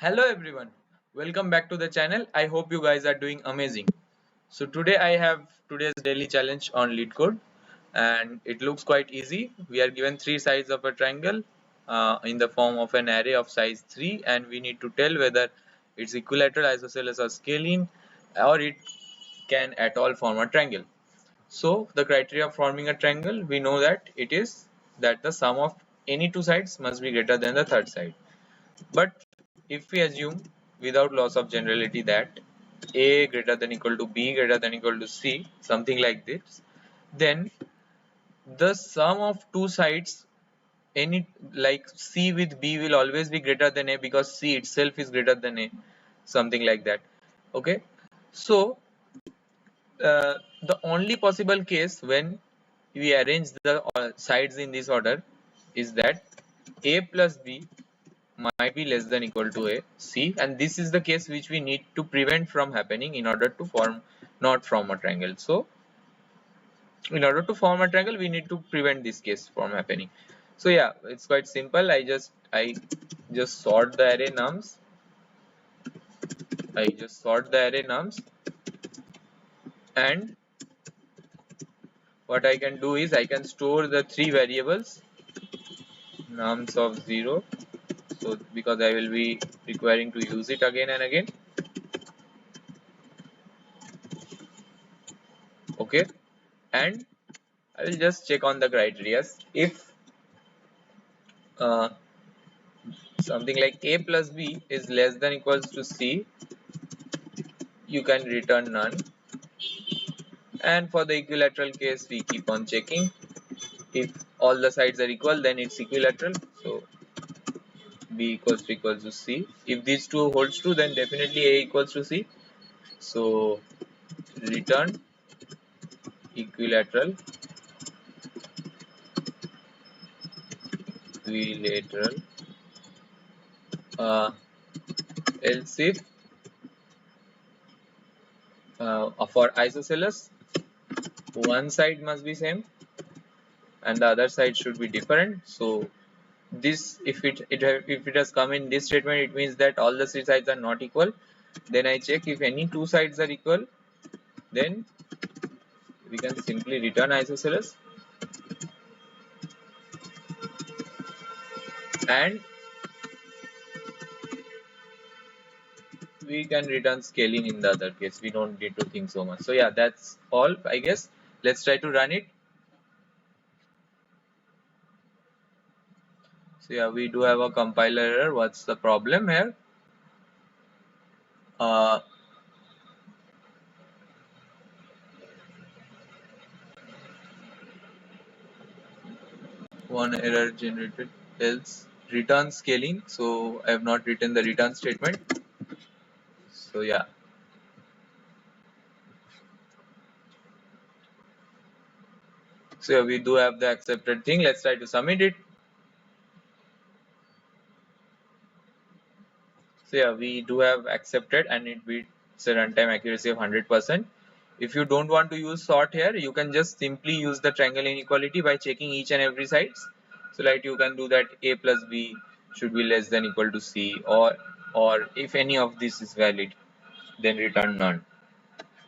Hello everyone, welcome back to the channel. I hope you guys are doing amazing. So today I have today's daily challenge on Leetcode and it looks quite easy. We are given three sides of a triangle in the form of an array of size 3 and we need to tell whether it's equilateral, isosceles or scalene or it can at all form a triangle. So the criteria of forming a triangle, we know that it is that the sum of any two sides must be greater than the third side. But if we assume without loss of generality that A greater than equal to B greater than equal to C, something like this, then the sum of two sides, any like C with B will always be greater than A because C itself is greater than A, something like that. Okay, so the only possible case when we arrange the sides in this order is that A plus B might be less than equal to a C, and this is the case which we need to prevent from happening in order to not form a triangle. So in order to form a triangle we need to prevent this case from happening. So yeah, it's quite simple. I just sort the array nums. And what I can do is I can store the three variables nums of 0, so because I will be requiring to use it again and again. Okay, and I will just check on the criteria. If something like A plus B is less than equals to C, you can return none. And for the equilateral case, we keep on checking. If all the sides are equal, then it's equilateral. So B equals to C. If these two holds true, then definitely A equals to C. So return equilateral. Else if for isosceles, one side must be same and the other side should be different. So this, if it has come in this statement, it means that all the three sides are not equal. Then I check if any two sides are equal, then we can simply return isosceles, and we can return scaling in the other case. We don't need to think so much. So yeah, that's all, I guess. Let's try to run it. So yeah, we do have a compiler error. What's the problem here? One error generated, else return scaling. So I have not written the return statement. So yeah, so yeah, we do have the accepted thing. Let's try to submit it. So yeah, we do have accepted and it beats a runtime accuracy of 100%. If you don't want to use sort here, you can just simply use the triangle inequality by checking each and every sides. So like you can do that A plus B should be less than equal to C, or if any of this is valid, then return none.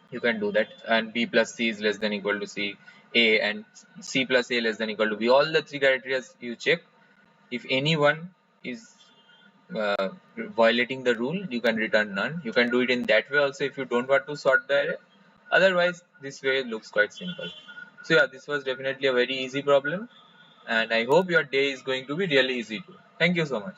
You can do that. And B plus C is less than equal to C, A, and C plus A less than equal to B. All the three criteria you check. If any one is violating the rule, you can return none. You can do it in that way also if you don't want to sort the array. Otherwise, this way looks quite simple. So yeah, this was definitely a very easy problem, and I hope your day is going to be really easy too. Thank you so much.